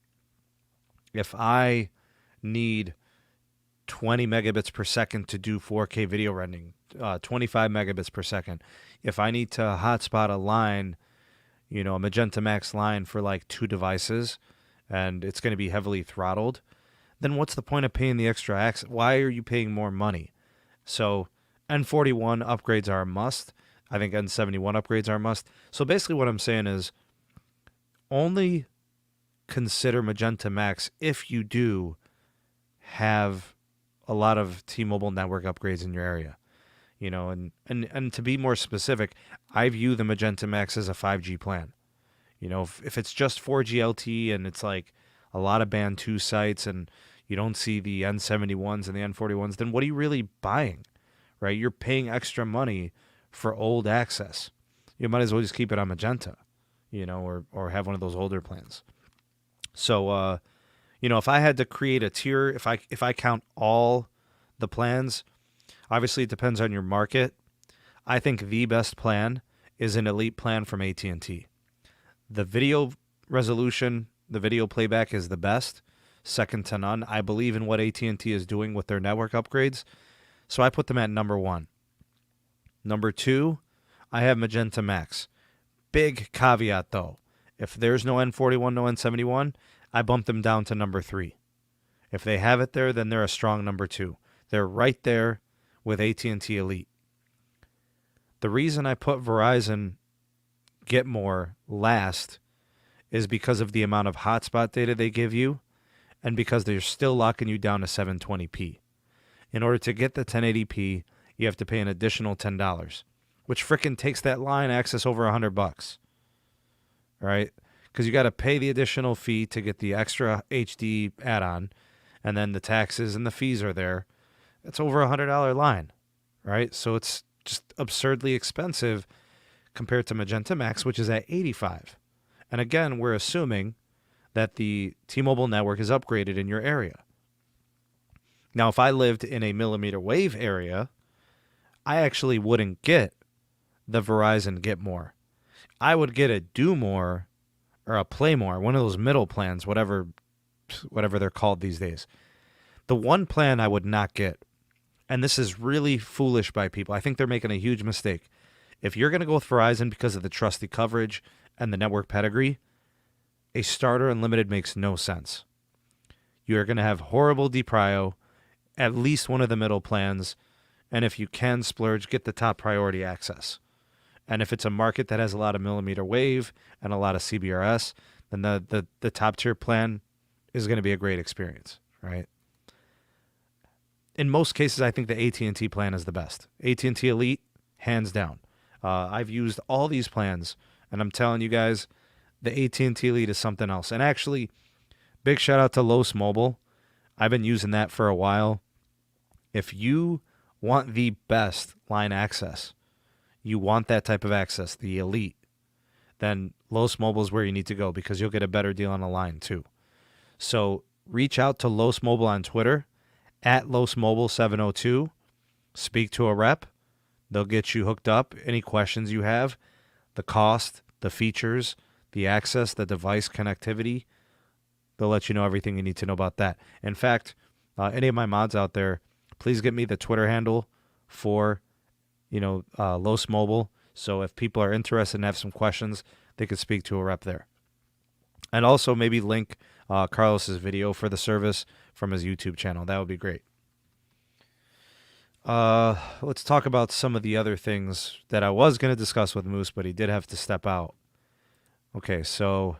if I need 20 megabits per second to do 4K video rendering, 25 megabits per second, if I need to hotspot a line, a Magenta Max line for like 2 devices, and it's going to be heavily throttled, then what's the point of paying the extra access? Why are you paying more money? So N41 upgrades are a must. I think N71 upgrades are a must. So basically what I'm saying is only consider Magenta Max if you do have a lot of T-Mobile network upgrades in your area. And to be more specific, I view the Magenta Max as a 5G plan. If it's just 4G LTE and it's like a lot of band 2 sites and you don't see the N71s and the N41s, then what are you really buying, right? You're paying extra money for old access. You might as well just keep it on Magenta, or have one of those older plans. So, if I had to create a tier, if I count all the plans, obviously it depends on your market. I think the best plan is an elite plan from AT&T. The video resolution, the video playback is the best, second to none. I believe in what AT&T is doing with their network upgrades, so I put them at number 1. Number 2, I have Magenta Max. Big caveat though, if there's no N41, no N71, I bump them down to number 3. If they have it there, then they're a strong number 2. They're right there with AT&T Elite. The reason I put Verizon Get More last is because of the amount of hotspot data they give you and because they're still locking you down to 720p. In order to get the 1080p, you have to pay an additional $10, which frickin' takes that line access over $100. Right? Because you got to pay the additional fee to get the extra HD add-on, and then the taxes and the fees are there. It's over $100 line, right? So it's just absurdly expensive compared to Magenta Max, which is at $85. And again, we're assuming that the T-Mobile network is upgraded in your area. Now, if I lived in a millimeter wave area, I actually wouldn't get the Verizon Get More. I would get a Do More or a Play More, one of those middle plans, whatever they're called these days. The one plan I would not get, and this is really foolish by people, I think they're making a huge mistake. If you're going to go with Verizon because of the trusty coverage and the network pedigree, a starter unlimited makes no sense. You're going to have horrible deprio, at least one of the middle plans, and if you can splurge, get the top priority access. And if it's a market that has a lot of millimeter wave and a lot of CBRS, then the top tier plan is going to be a great experience, right? In most cases, I think the AT&T plan is the best. AT&T Elite, hands down. I've used all these plans, and I'm telling you guys, the AT&T Elite is something else. And actually, big shout out to Los Mobile. I've been using that for a while. If you want the best line access, you want that type of access, the Elite, then Los Mobile is where you need to go because you'll get a better deal on the line too. So reach out to Los Mobile on Twitter, at Los Mobile 702. Speak to a rep. They'll get you hooked up. Any questions you have, the cost, the features, the access, the device connectivity, they'll let you know everything you need to know about that. In fact, any of my mods out there, please get me the Twitter handle for, Los Mobile. So if people are interested and have some questions, they could speak to a rep there. And also maybe link Carlos's video for the service from his YouTube channel. That would be great. Let's talk about some of the other things that I was going to discuss with Moose, but he did have to step out. Okay, so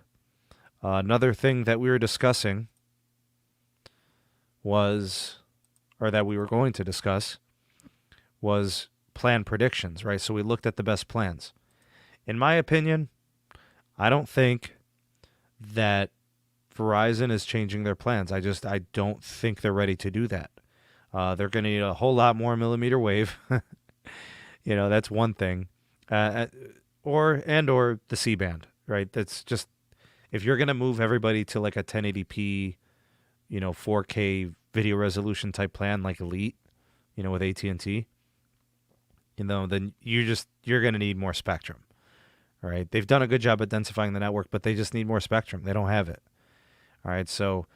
another thing that we were discussing that we were going to discuss was plan predictions, right? So we looked at the best plans. In my opinion, I don't think that Verizon is changing their plans. I don't think they're ready to do that. They're going to need a whole lot more millimeter wave. That's one thing. Or the C-band, right? That's just, if you're going to move everybody to like a 1080p, 4K video resolution type plan like Elite, with AT&T, then you're going to need more spectrum, right? They've done a good job at densifying the network, but they just need more spectrum. They don't have it. All right, so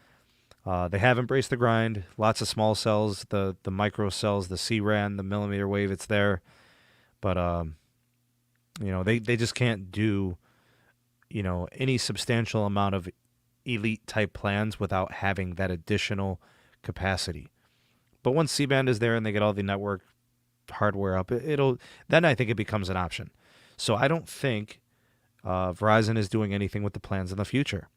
they have embraced the grind. Lots of small cells, the micro cells, the C-RAN, the millimeter wave, it's there. But, they just can't do, any substantial amount of Elite type plans without having that additional capacity. But once C-band is there and they get all the network hardware up, then I think it becomes an option. So I don't think Verizon is doing anything with the plans in the future.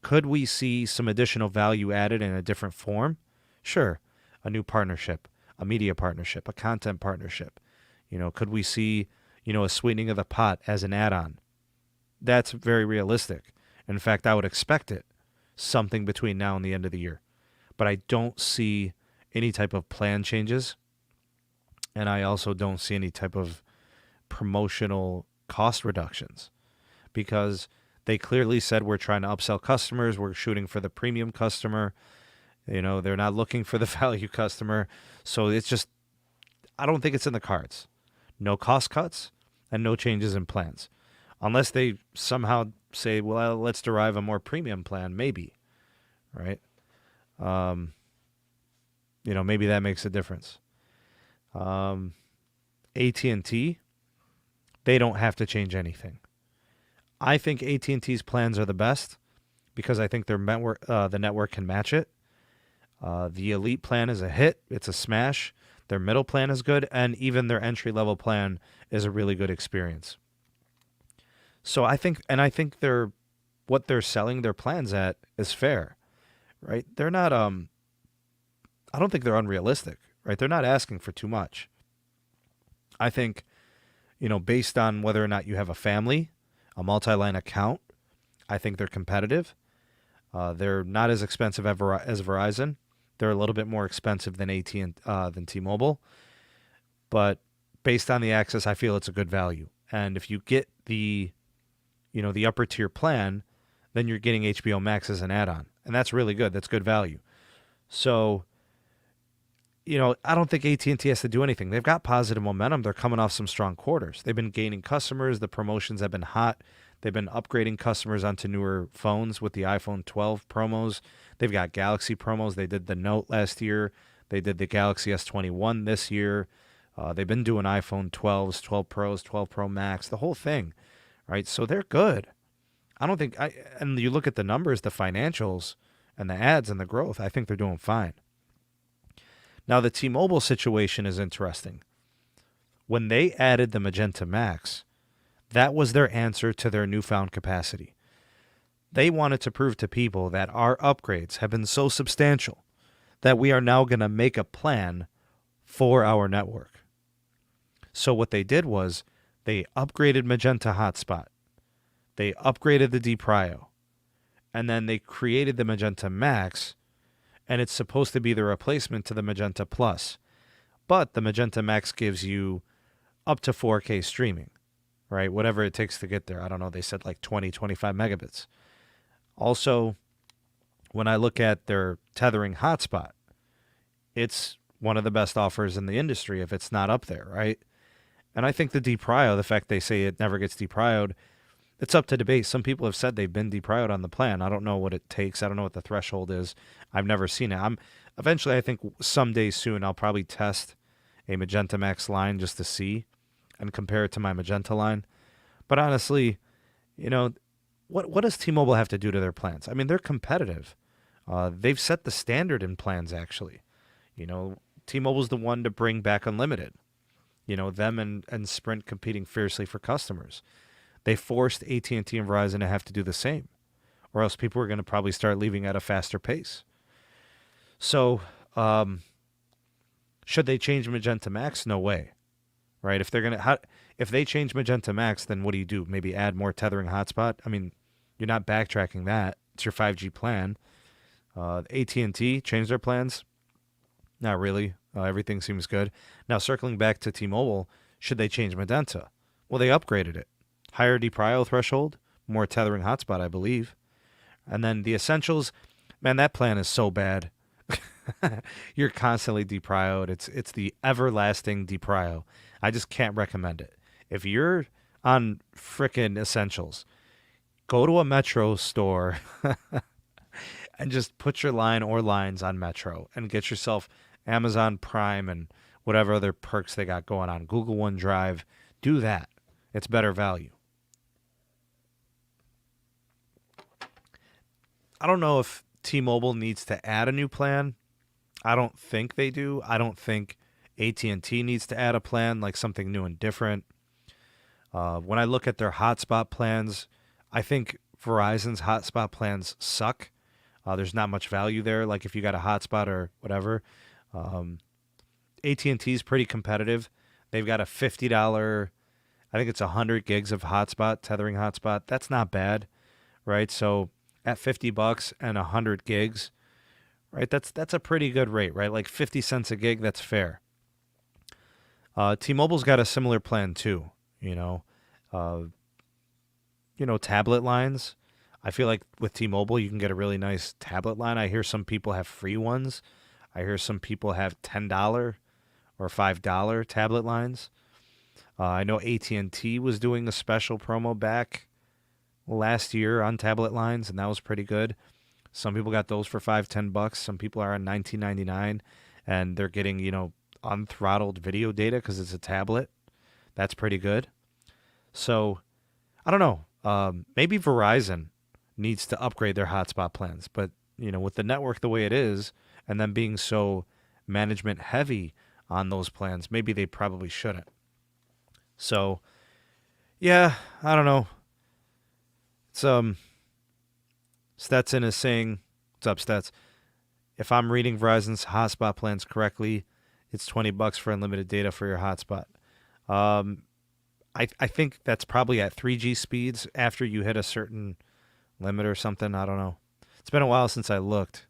Could we see some additional value added in a different form? Sure. A new partnership, a media partnership, a content partnership. Could we see, a sweetening of the pot as an add-on? That's very realistic. In fact, I would expect it something between now and the end of the year. But I don't see any type of plan changes. And I also don't see any type of promotional cost reductions, because they clearly said we're trying to upsell customers. We're shooting for the premium customer. They're not looking for the value customer. So it's just, I don't think it's in the cards. No cost cuts and no changes in plans. Unless they somehow say, well, let's derive a more premium plan, maybe. Right? Maybe that makes a difference. AT&T, they don't have to change anything. I think AT&T's plans are the best because I think their network, the network can match it. The Elite plan is a hit. It's a smash. Their middle plan is good, and even their entry-level plan is a really good experience. So I think what they're selling their plans at is fair, right? They're not, I don't think they're unrealistic, right? They're not asking for too much. I think, based on whether or not you have a family, a multi-line account, I think they're competitive. They're not as expensive as Verizon. They're a little bit more expensive than than T-Mobile. But based on the access, I feel it's a good value. And if you get the upper tier plan, then you're getting HBO Max as an add-on. And that's really good. That's good value. So, I don't think AT&T has to do anything. They've got positive momentum. They're coming off some strong quarters. They've been gaining customers. The promotions have been hot. They've been upgrading customers onto newer phones with the iPhone 12 promos. They've got Galaxy promos. They did the Note last year. They did the Galaxy S21 this year. They've been doing iPhone 12s, 12 Pros, 12 Pro Max, the whole thing, right? So they're good. And you look at the numbers, the financials, and the ads and the growth, I think they're doing fine. Now, the T-Mobile situation is interesting. When they added the Magenta Max, that was their answer to their newfound capacity. They wanted to prove to people that our upgrades have been so substantial that we are now going to make a plan for our network. So what they did was they upgraded Magenta Hotspot. They upgraded the DPRIO. And then they created the Magenta Max, and it's supposed to be the replacement to the Magenta Plus. But the Magenta Max gives you up to 4K streaming, right? Whatever it takes to get there. I don't know. They said like 20, 25 megabits. Also, when I look at their tethering hotspot, it's one of the best offers in the industry if it's not up there, right? And I think the deprio, the fact they say it never gets deprioed, it's up to debate. Some people have said they've been deprioed on the plan. I don't know what it takes. I don't know what the threshold is. I've never seen it. Eventually, I think someday soon, I'll probably test a Magenta Max line just to see and compare it to my Magenta line. But honestly, what does T-Mobile have to do to their plans? I mean, they're competitive. They've set the standard in plans, actually. T-Mobile's the one to bring back unlimited. Them and Sprint competing fiercely for customers. They forced AT&T and Verizon to have to do the same, or else people were going to probably start leaving at a faster pace. So, should they change Magenta Max? No way, right? If they change Magenta Max, then what do? Maybe add more tethering hotspot? I mean, you're not backtracking that. It's your 5G plan. AT&T changed their plans? Not really. Everything seems good. Now, circling back to T-Mobile, should they change Magenta? Well, they upgraded it. Higher deprio threshold, more tethering hotspot, I believe. And then the essentials, man, that plan is so bad. You're constantly deprioed. It's the everlasting deprio. I just can't recommend it. If you're on frickin' essentials, go to a Metro store and just put your line or lines on Metro and get yourself Amazon Prime and whatever other perks they got going on. Google OneDrive. Do that. It's better value. I don't know if T-Mobile needs to add a new plan. I don't think they do. I don't think AT&T needs to add a plan, like something new and different. When I look at their hotspot plans, I think Verizon's hotspot plans suck. There's not much value there. Like if you got a hotspot or whatever. AT&T is pretty competitive. They've got a $50, I think it's 100 gigs of hotspot, tethering hotspot. That's not bad, right? So at $50 and 100 gigs, right? That's a pretty good rate, right? Like 50 cents a gig, that's fair. T-Mobile's got a similar plan too, tablet lines. I feel like with T-Mobile, you can get a really nice tablet line. I hear some people have free ones. I hear some people have $10 or $5 tablet lines. I know AT&T was doing a special promo back last year on tablet lines, and that was pretty good. Some people got those for $5-10. Some people are on $19.99, and they're getting unthrottled video data because it's a tablet. That's pretty good. So I don't know. Maybe Verizon needs to upgrade their hotspot plans, but with the network the way it is, and them being so management heavy on those plans, maybe they probably shouldn't. So, yeah, I don't know. It's Stetson is saying, what's up, Stets? If I'm reading Verizon's hotspot plans correctly, it's $20 for unlimited data for your hotspot. I think that's probably at 3G speeds after you hit a certain limit or something. I don't know. It's been a while since I looked.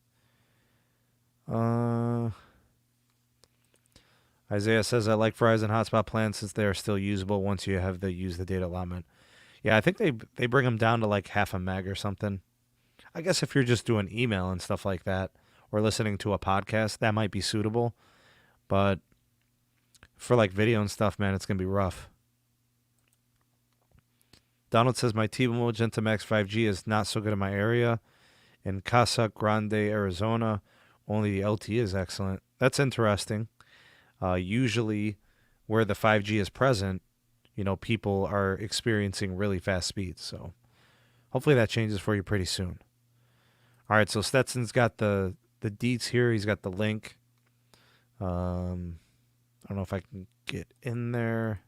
Isaiah says, I like Verizon hotspot plans since they are still usable once you have the use the data allotment. Yeah, I think they bring them down to like half a meg or something. I guess if you're just doing email and stuff like that or listening to a podcast, that might be suitable. But for like video and stuff, man, it's going to be rough. Donald says, my T-Mobile Magenta Max 5G is not so good in my area. In Casa Grande, Arizona, only the LTE is excellent. That's interesting. Usually where the 5G is present, people are experiencing really fast speeds. So hopefully that changes for you pretty soon. All right, so Stetson's got the deets here. He's got the link. I don't know if I can get in there.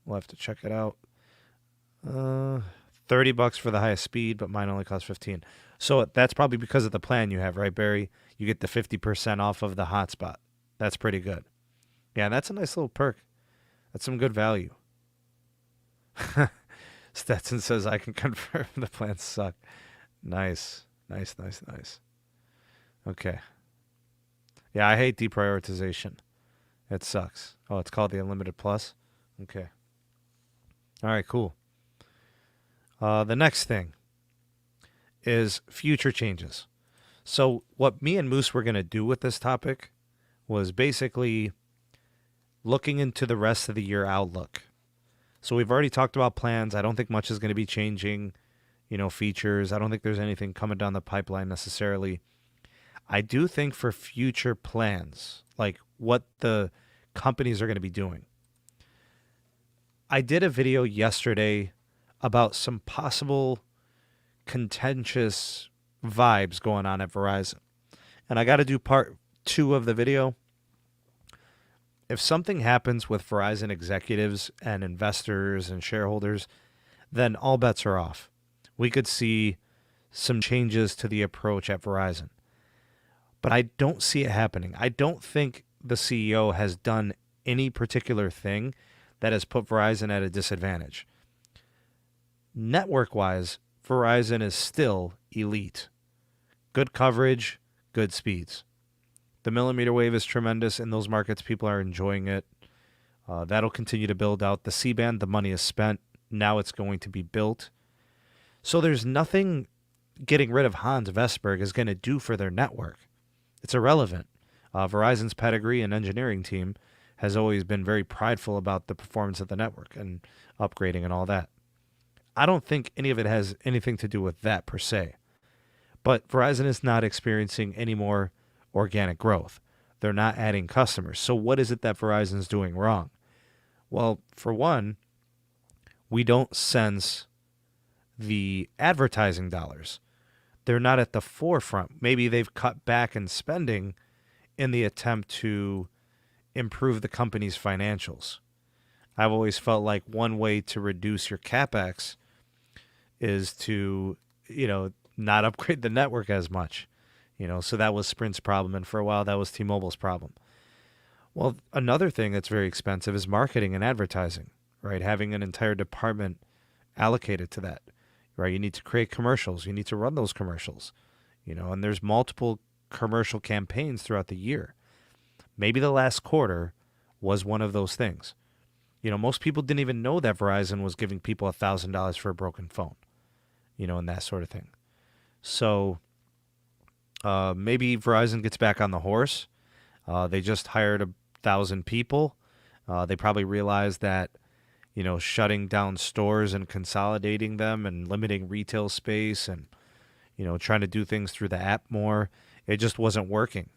We'll have to check it out. $30 for the highest speed, but mine only costs $15. So that's probably because of the plan you have, right, Barry? You get the 50% off of the hotspot. That's pretty good. Yeah, that's a nice little perk. That's some good value. Stetson says, I can confirm the plans suck. Nice. Okay. Yeah, I hate deprioritization. It sucks. Oh, it's called the Unlimited Plus? Okay. All right, cool. The next thing is future changes. So what me and Moose were going to do with this topic was basically looking into the rest of the year outlook. So we've already talked about plans. I don't think much is going to be changing, features. I don't think there's anything coming down the pipeline necessarily. I do think for future plans, like what the companies are going to be doing. I did a video yesterday about some possible contentious vibes going on at Verizon. And I got to do part 2 of the video. If something happens with Verizon executives and investors and shareholders, then all bets are off. We could see some changes to the approach at Verizon. But I don't see it happening. I don't think the CEO has done any particular thing that has put Verizon at a disadvantage. Network-wise, Verizon is still elite. Good coverage, good speeds. The millimeter wave is tremendous in those markets. People are enjoying it. That'll continue to build out. The C-band, the money is spent. Now it's going to be built. So there's nothing getting rid of Hans Vestberg is going to do for their network. It's irrelevant. Verizon's pedigree and engineering team has always been very prideful about the performance of the network and upgrading and all that. I don't think any of it has anything to do with that per se. But Verizon is not experiencing any more organic growth. They're not adding customers. So what is it that Verizon's doing wrong? Well, for one, we don't sense the advertising dollars. They're not at the forefront. Maybe they've cut back in spending in the attempt to improve the company's financials. I've always felt like one way to reduce your CapEx is to, not upgrade the network as much. So that was Sprint's problem, and for a while that was T-Mobile's problem. Well, another thing that's very expensive is marketing and advertising, right? Having an entire department allocated to that, right? You need to create commercials. You need to run those commercials, and there's multiple commercial campaigns throughout the year. Maybe the last quarter was one of those things. Most people didn't even know that Verizon was giving people $1,000 for a broken phone, and that sort of thing. So maybe Verizon gets back on the horse. They just hired 1,000 people. They probably realized that, shutting down stores and consolidating them and limiting retail space and, trying to do things through the app more, it just wasn't working.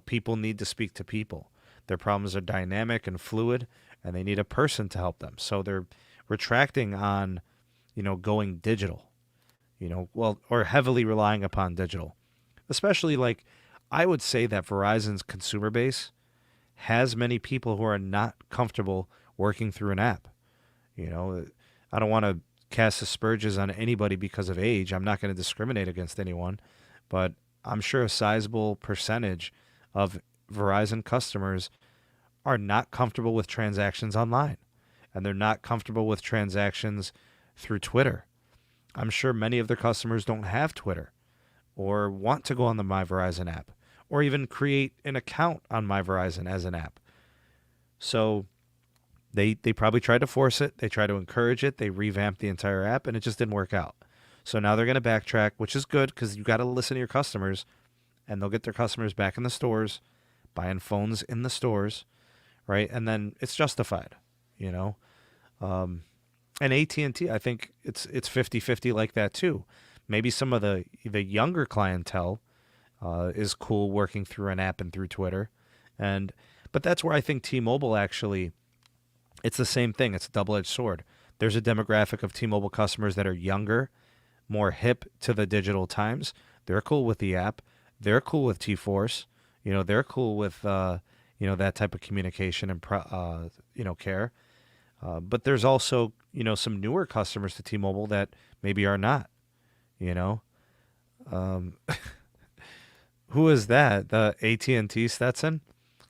People need to speak to people. Their problems are dynamic and fluid, and they need a person to help them. So they're retracting on, going digital, or heavily relying upon digital. Especially I would say that Verizon's consumer base has many people who are not comfortable working through an app. I don't want to cast aspersions on anybody because of age. I'm not going to discriminate against anyone, but I'm sure a sizable percentage of Verizon customers are not comfortable with transactions online, and they're not comfortable with transactions through Twitter. I'm sure many of their customers don't have Twitter or want to go on the My Verizon app or even create an account on My Verizon as an app. So they probably tried to force it. They tried to encourage it. They revamped the entire app, and it just didn't work out. So now they're going to backtrack, which is good because you got to listen to your customers, and they'll get their customers back in the stores, buying phones in the stores, right? And then it's justified, And AT&T, I think it's 50-50 like that too. Maybe some of the younger clientele is cool working through an app and through Twitter, but that's where I think T-Mobile actually, it's the same thing. It's a double-edged sword. There's a demographic of T-Mobile customers that are younger, more hip to the digital times. They're cool with the app. They're cool with T-Force. They're cool with that type of communication and care. But there's also some newer customers to T-Mobile that maybe are not. Who is that? The AT&T Stetson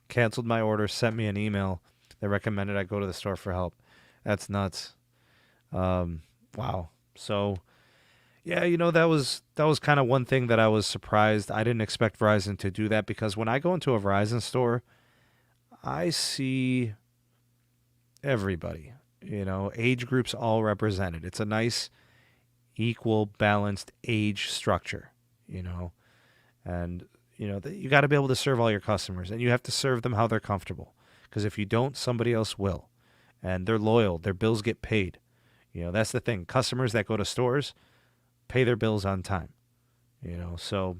canceled my order, sent me an email that recommended I go to the store for help. That's nuts. Wow. So yeah, that was kind of one thing that I was surprised. I didn't expect Verizon to do that because when I go into a Verizon store, I see everybody, age groups all represented. It's a nice, equal, balanced age structure, and you got to be able to serve all your customers, and you have to serve them how they're comfortable, Because if you don't, somebody else will. And they're loyal. Their bills get paid. That's the thing. Customers that go to stores pay their bills on time. So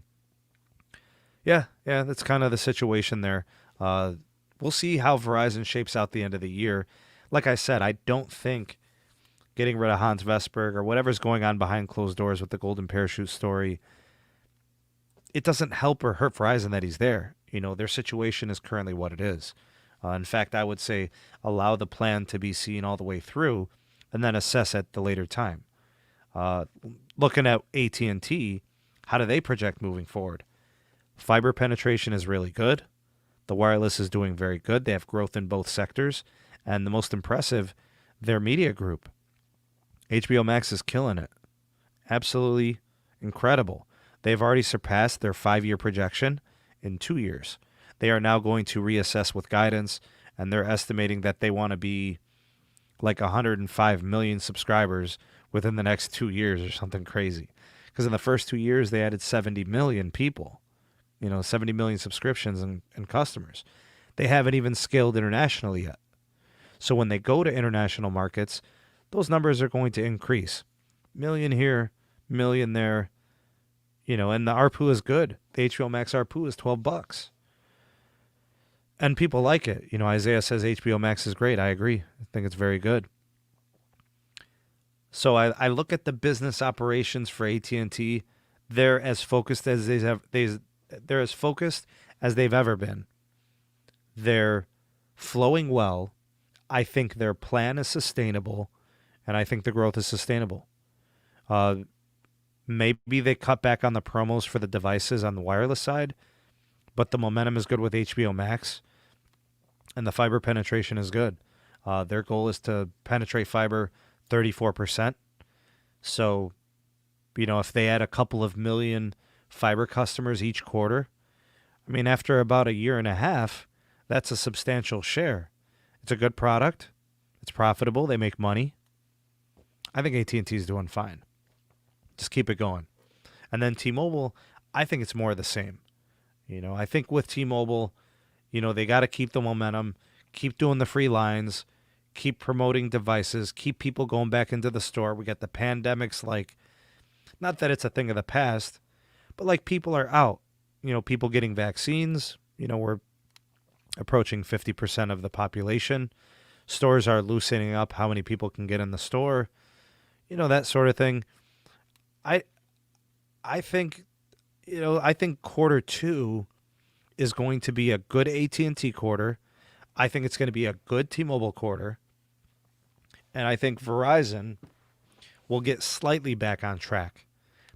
yeah, that's kind of the situation there. We'll see how Verizon shapes out the end of the year. Like I said, I don't think getting rid of Hans Vestberg or whatever's going on behind closed doors with the Golden Parachute story, it doesn't help or hurt Verizon that he's there. Their situation is currently what it is. In fact, I would say allow the plan to be seen all the way through and then assess at the later time. Looking at AT&T, how do they project moving forward? Fiber penetration is really good. The wireless is doing very good. They have growth in both sectors. And the most impressive, their media group. HBO Max is killing it. Absolutely incredible. They've already surpassed their 5-year projection in 2 years. They are now going to reassess with guidance, and they're estimating that they want to be like 105 million subscribers within the next 2 years or something crazy. Because in the first 2 years, they added 70 million people. 70 million subscriptions and customers. They haven't even scaled internationally yet. So when they go to international markets, those numbers are going to increase. Million here, million there. And the ARPU is good. The HBO Max ARPU is $12. And people like it. Isaiah says HBO Max is great. I agree. I think it's very good. So I look at the business operations for AT&T. They're as focused as they're as focused as they've ever been. They're flowing well. I think their plan is sustainable, and I think the growth is sustainable. Maybe they cut back on the promos for the devices on the wireless side, but the momentum is good with HBO Max, and the fiber penetration is good. Their goal is to penetrate fiber 34%. So, if they add a couple of million fiber customers each quarter, after about a year and a half, that's a substantial share. It's a good product. It's profitable. They make money. I think AT&T is doing fine. Just keep it going. And then T-Mobile, I think it's more of the same. I think with T-Mobile, they got to keep the momentum, keep doing the free lines, keep promoting devices, keep people going back into the store. We got the pandemics, not that it's a thing of the past, but people are out. People getting vaccines. We're approaching 50% of the population. Stores are loosening up how many people can get in the store. That sort of thing. I think quarter 2 is going to be a good AT&T quarter. I think it's going to be a good T-Mobile quarter. And I think Verizon will get slightly back on track.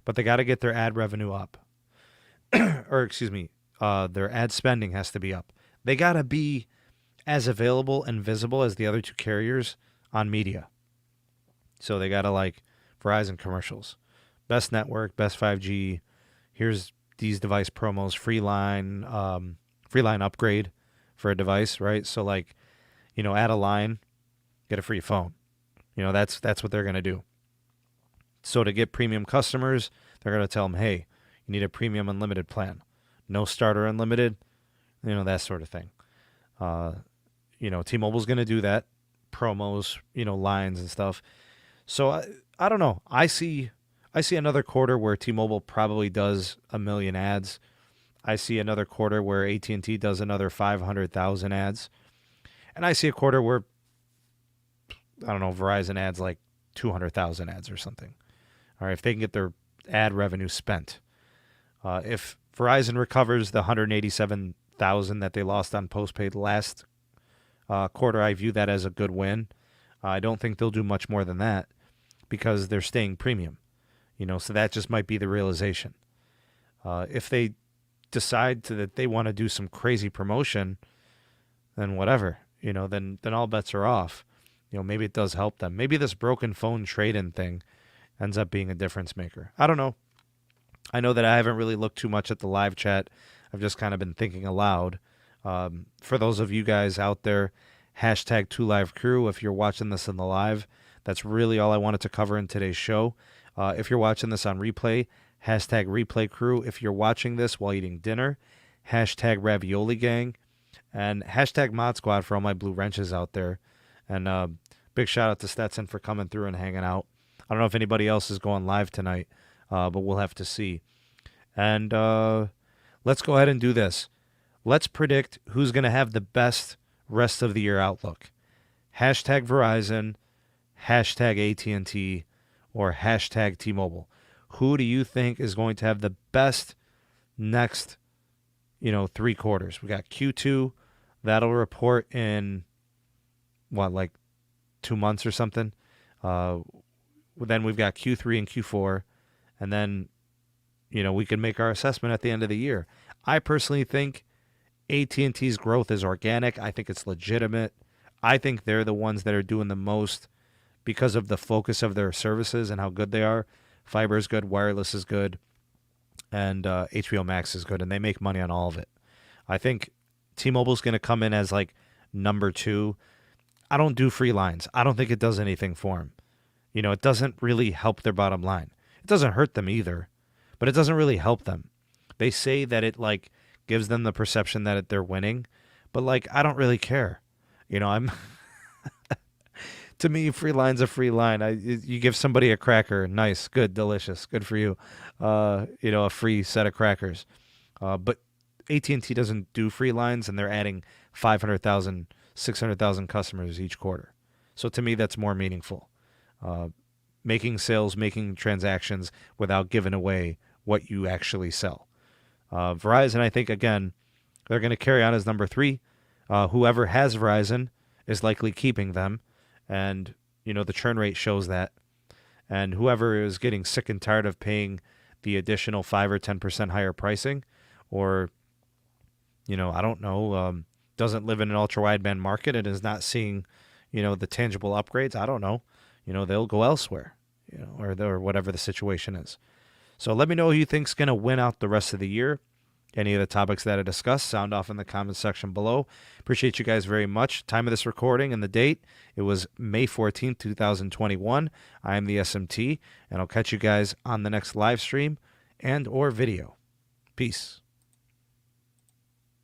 But they got to get their ad revenue up. Or, excuse me, their ad spending has to be up. They got to be as available and visible as the other two carriers on media. So they got to Verizon commercials. Best network, best 5G. Here's these device promos, free line upgrade for a device, right? So add a line, get a free phone. That's what they're going to do. So to get premium customers, they're going to tell them, hey, you need a premium unlimited plan. No starter unlimited, that sort of thing. T-Mobile's going to do that. Promos, lines and stuff. So I don't know. I see another quarter where T-Mobile probably does 1 million ads. I see another quarter where AT&T does another 500,000 ads. And I see a quarter where, Verizon adds 200,000 ads or something. All right, if they can get their ad revenue spent. If Verizon recovers the 187,000 that they lost on postpaid last quarter, I view that as a good win. I don't think they'll do much more than that because they're staying premium. So that just might be the realization. If they decide that they want to do some crazy promotion, then whatever, then all bets are off. Maybe it does help them. Maybe this broken phone trade-in thing ends up being a difference maker. I don't know. I know that I haven't really looked too much at the live chat. I've just kind of been thinking aloud. For those of you guys out there, hashtag 2LiveCrew, if you're watching this in the live, that's really all I wanted to cover in today's show. If you're watching this on replay, hashtag replay crew. If you're watching this while eating dinner, hashtag ravioli gang. And hashtag Mod Squad for all my blue wrenches out there. And big shout out to Stetson for coming through and hanging out. I don't know if anybody else is going live tonight, but we'll have to see. And let's go ahead and do this. Let's predict who's going to have the best rest of the year outlook. Hashtag Verizon, hashtag AT&T, or hashtag T-Mobile. Who do you think is going to have the best next, 3 quarters? We got Q2. That'll report in, like 2 months or something? Then we've got Q3 and Q4. And then, we can make our assessment at the end of the year. I personally think AT&T's growth is organic. I think it's legitimate. I think they're the ones that are doing the most because of the focus of their services and how good they are. Fiber is good, wireless is good, and HBO Max is good, and they make money on all of it. I think T-Mobile's going to come in as like number 2. I don't do free lines. I don't think it does anything for them. It doesn't really help their bottom line. It doesn't hurt them either, but it doesn't really help them. They say that it like gives them the perception that they're winning, but like I don't really care. I'm to me, free line's a free line. You give somebody a cracker, nice, good, delicious, good for you. A free set of crackers. But AT&T doesn't do free lines, and they're adding 500,000, 600,000 customers each quarter. So to me, that's more meaningful. Making sales, making transactions without giving away what you actually sell. Verizon, I think, again, they're going to carry on as number 3. Whoever has Verizon is likely keeping them. And, the churn rate shows that. And whoever is getting sick and tired of paying the additional 5 or 10% higher pricing, or, I don't know, doesn't live in an ultra-wideband market and is not seeing, the tangible upgrades, I don't know. They'll go elsewhere, or whatever the situation is. So let me know who you think's going to win out the rest of the year. Any of the topics that I discussed, sound off in the comments section below. Appreciate you guys very much. Time of this recording and the date, it was May 14th, 2021. I am the SMT, and I'll catch you guys on the next live stream and or video. Peace.